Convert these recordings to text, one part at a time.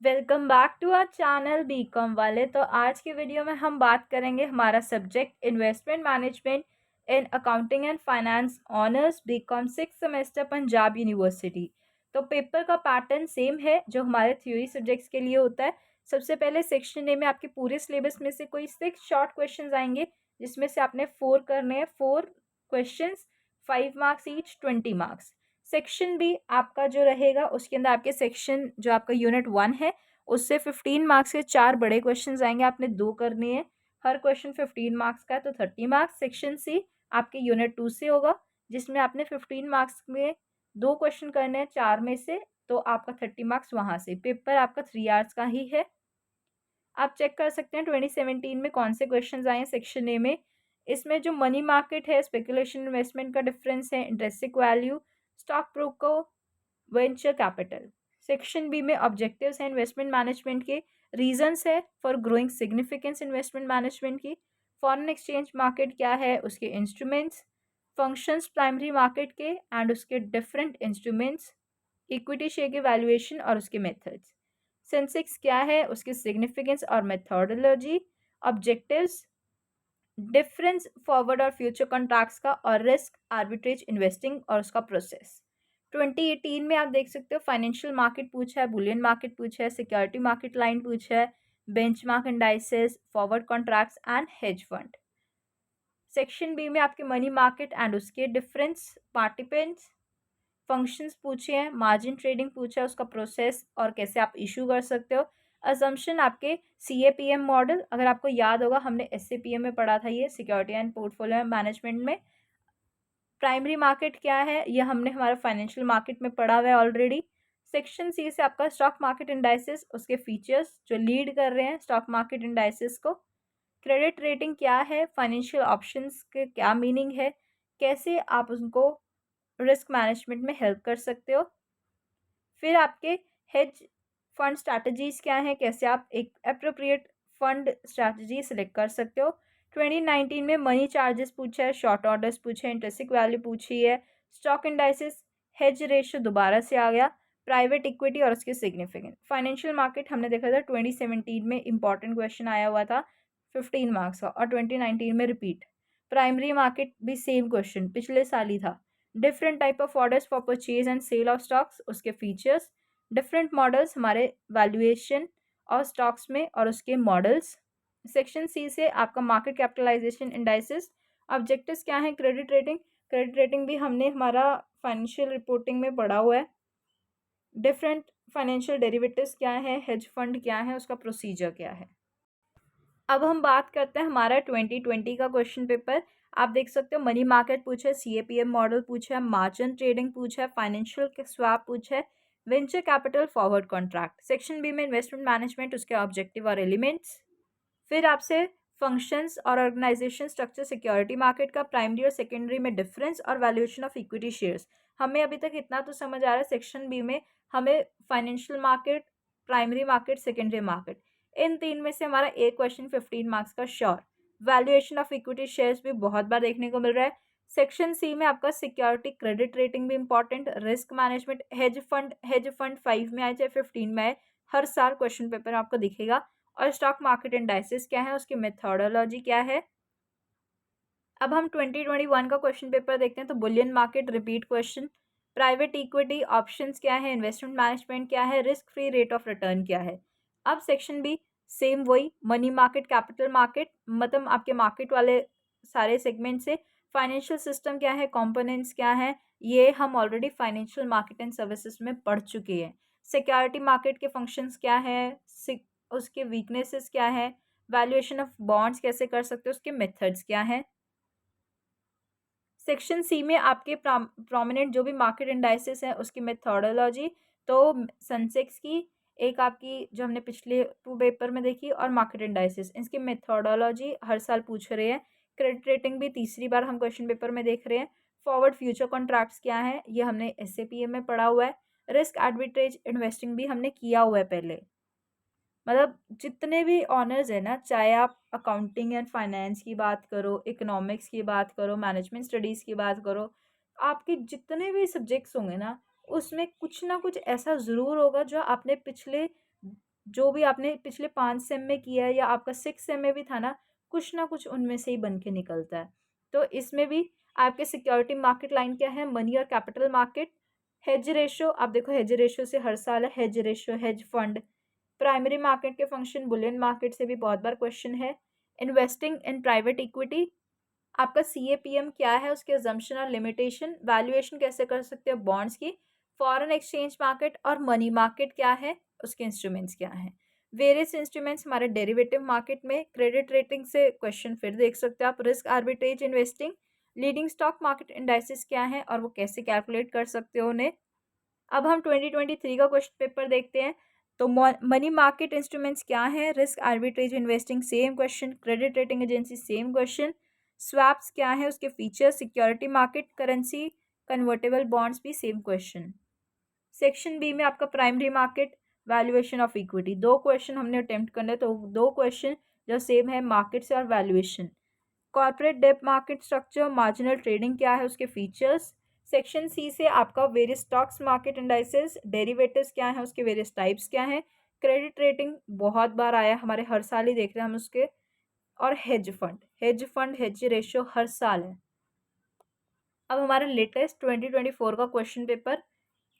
Welcome back to our channel BCom वाले। तो आज की वीडियो में हम बात करेंगे हमारा subject investment management in accounting and finance honours BCom 6 semester Punjab University. तो पेपर का पैटर्न सेम है जो हमारे थ्योरी सब्जेक्ट्स के लिए होता है। सबसे पहले सेक्शन ए में आपके पूरे सिलेबस में से कोई 6 शॉर्ट क्वेश्चन आएंगे, जिसमें से आपने 4 करने हैं। 4 question, 5 marks each, 20 marks. Section B आपका जो रहेगा उसके अंदर आपके सेक्शन जो आपका यूनिट 1 है उससे 15 मार्क्स के 4 बड़े क्वेश्चन आएंगे, आपने 2 करने हैं। हर क्वेश्चन 15 मार्क्स का है तो 30 मार्क्स। सेक्शन सी आपके यूनिट 2 से होगा, जिसमें आपने 15 मार्क्स में 2 क्वेश्चन करने हैं 4 में से, तो आपका 30 मार्क्स वहां से। पेपर आपका 3 आवर्स का ही है। आप चेक कर सकते हैं 2017 में कौन से क्वेश्चंस आए हैं सेक्शन ए में। इसमें जो मनी मार्केट है, स्पेकुलेशन इन्वेस्टमेंट का डिफरेंस है, intrinsic value, stock broker, venture capital. Section B में ऑब्जेक्टिव्स हैं इन्वेस्टमेंट मैनेजमेंट के, रीजंस है for growing significance investment management की, फॉरेन एक्सचेंज मार्केट क्या है, उसके इंस्ट्रूमेंट्स, फंक्शंस प्राइमरी मार्केट के एंड उसके डिफरेंट इंस्ट्रूमेंट्स, इक्विटी शेयर की वैल्यूएशन और उसके मेथड्स, सेंसेक्स क्या है, उसकी सिग्निफिकेंस और मेथोडोलॉजी, ऑब्जेक्टिव्स, डिफरेंस फॉरवर्ड और फ्यूचर कॉन्ट्रैक्ट्स का, और रिस्क आर्बिट्रेज इन्वेस्टिंग और उसका प्रोसेस। 2018 में आप देख सकते हो फाइनेंशियल मार्केट पूछा है, बुलियन मार्केट पूछा है, सिक्योरिटी मार्केट लाइन पूछा है, benchmark indices, forward contracts and hedge fund. Section B में आपके मनी मार्केट एंड उसके डिफरेंस, पार्टिसिपेंट्स, फंक्शंस पूछे हैं, मार्जिन ट्रेडिंग पूछा है, उसका प्रोसेस और कैसे आप इशू कर सकते हो। असम्पशन आपके CAPM मॉडल, अगर आपको याद होगा हमने SAPM में पढ़ा था, ये सिक्योरिटी एंड पोर्टफोलियो मैनेजमेंट में। प्राइमरी मार्केट क्या है, ये हमने हमारा फाइनेंशियल मार्केट में पढ़ा हुआ है ऑलरेडी। सेक्शन सी से आपका स्टॉक मार्केट इंडाइसेस, उसके फीचर्स जो लीड कर रहे हैं स्टॉक मार्केट इंडाइसेस को। क्रेडिट रेटिंग क्या है, फाइनेंशियल ऑप्शंस के क्या मीनिंग है, कैसे आप उनको रिस्क मैनेजमेंट में हेल्प कर सकते हो। फिर आपके हेज फंड स्ट्रैटेजीज क्या हैं, कैसे आप एक अप्रोप्रिएट फंड स्ट्रैटेजी सिलेक्ट कर सकते हो। 2019 में मनी चार्जेस पूछा है, शॉर्ट ऑर्डर्स पूछे हैं, इंट्रेंसिक वैल्यू पूछी है, स्टॉक इंडाइसिस, हेज रेशियो दोबारा से आ गया, प्राइवेट इक्विटी और उसके सिग्निफिकेंट। फाइनेंशियल मार्केट हमने देखा था 2017 में इंपॉर्टेंट क्वेश्चन आया हुआ था 15 मार्क्स का, और 2019 में रिपीट। प्राइमरी मार्केट भी सेम क्वेश्चन पिछले साल ही था। Different type of orders for purchase and sale of stocks, उसके फीचर्स, डिफरेंट मॉडल्स हमारे वैल्यूएशन और स्टॉक्स में और उसके मॉडल्स। सेक्शन सी से आपका मार्केट कैपिटलाइजेशन इंडाइसेस, ऑब्जेक्टिव्स क्या है, क्रेडिट रेटिंग। क्रेडिट रेटिंग भी हमने हमारा फाइनेंशियल रिपोर्टिंग में पढ़ा हुआ है। डिफरेंट फाइनेंशियल डेरिवेटिव्स क्या है, हेज फंड क्या है, उसका प्रोसीजर क्या है। अब हम बात करते हैं हमारा 2020 का क्वेश्चन पेपर। आप देख सकते हो मनी मार्केट पूछा है, CAPM मॉडल पूछा है, मार्जिन ट्रेडिंग पूछा है, फाइनेंशियल स्वैप पूछा है, venture capital, forward contract. Section B में इन्वेस्टमेंट मैनेजमेंट, उसके ऑब्जेक्टिव और एलिमेंट्स। फिर आपसे फंक्शंस और ऑर्गेनाइजेशन स्ट्रक्चर सिक्योरिटी मार्केट का, प्राइमरी और सेकेंडरी में डिफरेंस और वैल्यूएशन ऑफ इक्विटी शेयर्स। हमें अभी तक इतना तो समझ आ रहा है सेक्शन बी में हमें financial market, primary market, secondary market, इन 3 में से हमारा एक क्वेश्चन 15 मार्क्स का sure. Valuation of equity shares भी बहुत बार देखने को मिल रहा है। सेक्शन सी में आपका सिक्योरिटी, क्रेडिट रेटिंग भी important, risk management, hedge fund 5 में आए चाहे 15 में आए, हर साल क्वेश्चन पेपर आपको दिखेगा। और स्टॉक मार्केट इंडाइसेस क्या है, उसकी मेथोडोलॉजी क्या है। अब हम 2021 का क्वेश्चन पेपर देखते हैं। तो Boolean market repeat question, private equity options क्या है, इन्वेस्टमेंट मैनेजमेंट क्या है, risk free rate of return क्या है। अब सेक्शन बी सेम वही, मनी मार्केट, कैपिटल मार्केट, मतलब आपके मार्केट वाले सारे सेगमेंट से। फाइनेंशियल सिस्टम क्या है, कंपोनेंट्स क्या है, ये हम already financial market and services में पढ़ चुके हैं। सिक्योरिटी मार्केट के फंक्शंस क्या है, उसके वीकनेसेस क्या है, वैल्यूएशन ऑफ बॉन्ड्स कैसे कर सकते हो, उसके मेथड्स क्या है। सेक्शन सी में आपके प्रोमिनेंट जो भी मार्केट इंडाइसेस है उसकी मेथोडोलॉजी। तो सेंसेक्स की एक आपकी जो हमने पिछले 2 पेपर में देखी, और मार्केट इंडाइसेस, इसकी मेथोडोलॉजी हर साल पूछ रहे हैं। क्रेडिट रेटिंग भी तीसरी बार हम क्वेश्चन पेपर में देख रहे हैं। फॉरवर्ड फ्यूचर कॉन्ट्रैक्ट्स क्या है, ये हमने SAPM में पढ़ा हुआ है। रिस्क आर्बिट्रेज इन्वेस्टिंग भी हमने किया हुआ है पहले। मतलब जितने भी ऑनर्स है ना, चाहे आप अकाउंटिंग एंड फाइनेंस की बात करो, इकोनॉमिक्स की बात करो, मैनेजमेंट स्टडीज़ की बात करो, आपके जितने भी सब्जेक्ट्स होंगे ना, उसमें कुछ ना कुछ ऐसा ज़रूर होगा जो आपने पिछले जो भी आपने पिछले 5 सेम में किया है या आपका 6 सेम में भी था ना कुछ उनमें से ही बन के निकलता है। तो इसमें भी आपके सिक्योरिटी मार्केट लाइन क्या है? मनी और कैपिटल मार्केट। हेज रेशियो, आप देखो हेज रेशियो से हर साल है, hedge ratio, hedge fund. Primary market के फंक्शन, बुलियन मार्केट से भी बहुत बार क्वेश्चन है। इन्वेस्टिंग इन प्राइवेट इक्विटी, आपका CAPM क्या है, उसके अजम्पशन और लिमिटेशन, वैल्यूएशन कैसे कर सकते हो बॉन्ड्स की, फॉरेन एक्सचेंज मार्केट और मनी मार्केट क्या है, उसके इंस्ट्रूमेंट्स क्या हैं। वेरियस इंस्ट्रूमेंट्स हमारे डेरिवेटिव मार्केट में, क्रेडिट रेटिंग से क्वेश्चन फिर देख सकते हो आप, risk arbitrage investing, leading stock market indices क्या है और वो कैसे कैलकुलेट कर सकते हो उन्हें। अब हम 2023 का क्वेश्चन पेपर देखते हैं। तो मनी मार्केट इंस्ट्रूमेंट्स क्या है, risk arbitrage investing same question, credit rating agency same question, swaps क्या है उसके features, security market, currency, convertible bonds भी सेम क्वेश्चन। सेक्शन बी में आपका primary market, valuation of equity, 2 question हमने अटेम्प्ट करने, तो 2 क्वेश्चन जो सेम है मार्केट से और वैल्यूएशन। कॉर्पोरेट डेब्ट मार्केट स्ट्रक्चर, मार्जिनल ट्रेडिंग क्या है उसके फीचर्स। सेक्शन सी से आपका various stocks market indices, derivatives क्या है उसके वेरियस टाइप्स क्या हैं, क्रेडिट रेटिंग बहुत बार आया हमारे, हर साल ही देख रहे हैं हम उसके, और हेज फंड, हेज रेशियो हर साल है। अब हमारा लेटेस्ट 2024 का क्वेश्चन पेपर,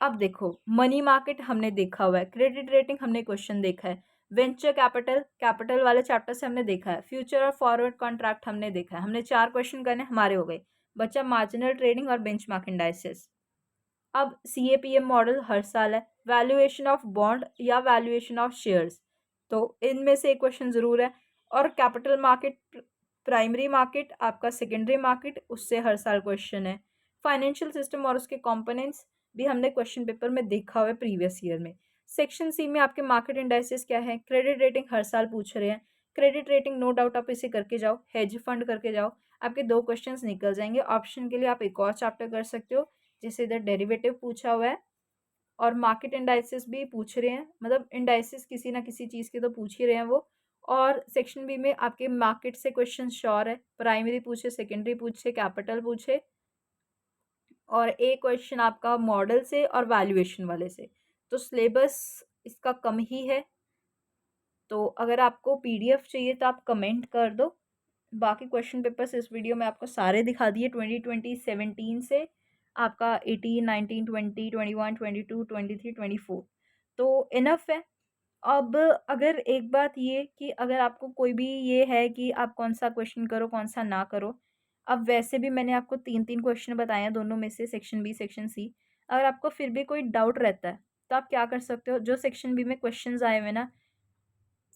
अब देखो मनी मार्केट हमने देखा हुआ है, क्रेडिट रेटिंग हमने क्वेश्चन देखा है, वेंचर कैपिटल वाले चैप्टर से हमने देखा है, फ्यूचर और फॉरवर्ड कॉन्ट्रैक्ट हमने देखा है, हमने 4 क्वेश्चन करने हमारे हो गए, बचा मार्जिनल ट्रेडिंग और बेंचमार्क इंडाइसेस। अब CAPM मॉडल हर साल है, वैल्यूएशन ऑफ बॉन्ड या वैल्यूएशन ऑफ शेयर्स, तो इनमें से एक क्वेश्चन ज़रूर है। और कैपिटल मार्केट, प्राइमरी मार्केट, आपका सेकेंडरी मार्केट, उससे हर साल क्वेश्चन है। फाइनेंशियल सिस्टम और उसके कंपोनेंट्स भी हमने क्वेश्चन पेपर में देखा हुआ है प्रीवियस ईयर में। सेक्शन सी में आपके मार्केट इंडाइसेस क्या है, क्रेडिट रेटिंग हर साल पूछ रहे हैं, क्रेडिट रेटिंग नो डाउट आप इसे करके जाओ, हेज फंड करके जाओ, आपके 2 क्वेश्चंस निकल जाएंगे। ऑप्शन के लिए आप एक और चैप्टर कर सकते हो, जैसे इधर डेरिवेटिव पूछा हुआ है और मार्केट इंडाइसेस भी पूछ रहे हैं, मतलब इंडाइसेस किसी ना किसी चीज़ के तो पूछ ही रहे हैं वो। और सेक्शन बी में आपके मार्केट से क्वेश्चन श्योर है, प्राइमरी पूछे, सेकेंडरी पूछे, कैपिटल पूछे, और एक क्वेश्चन आपका मॉडल से और वैल्यूएशन वाले से। तो सिलेबस इसका कम ही है, तो अगर आपको PDF चाहिए तो आप कमेंट कर दो। बाकी क्वेश्चन पेपर्स इस वीडियो में आपको सारे दिखा दिए, 2020 17 से आपका 18 19 20 21 22 23 24, तो इनफ है। अब अगर एक बात ये कि अगर आपको कोई भी ये है कि आप कौन सा क्वेश्चन करो कौन सा ना करो, अब वैसे भी मैंने आपको 3 क्वेश्चन बताए हैं दोनों में से, सेक्शन बी सेक्शन सी। अगर आपको फिर भी कोई डाउट रहता है तो आप क्या कर सकते हो, जो सेक्शन बी में क्वेश्चन आए हुए ना,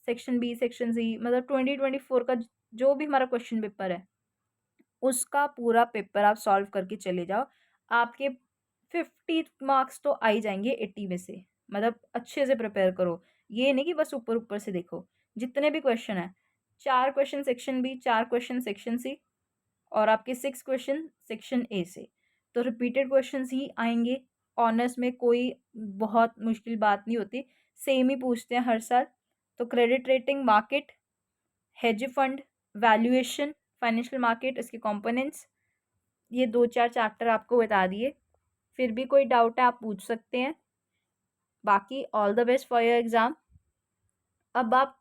सेक्शन बी सेक्शन सी, मतलब 2024 का जो भी हमारा क्वेश्चन पेपर है उसका पूरा पेपर आप सॉल्व करके चले जाओ, आपके 50 मार्क्स तो आ ही जाएंगे 80 में से। मतलब अच्छे से प्रिपेयर करो, ये नहीं कि बस ऊपर ऊपर से देखो। जितने भी क्वेश्चन है, 4 question section B, 4 question section C, और आपके 6 क्वेश्चन सेक्शन ए से, तो रिपीटेड क्वेश्चन ही आएंगे। ऑनर्स में कोई बहुत मुश्किल बात नहीं होती, सेम ही पूछते हैं हर साल। तो credit rating, market, hedge fund, valuation, financial market, इसके कंपोनेंट्स, ये 2-4 चैप्टर आपको बता दिए। फिर भी कोई डाउट है आप पूछ सकते हैं। बाकी all the best for your exam. अब आप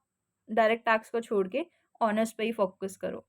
डायरेक्ट टैक्स को छोड़ के ऑनर्स पे ही फोकस करो।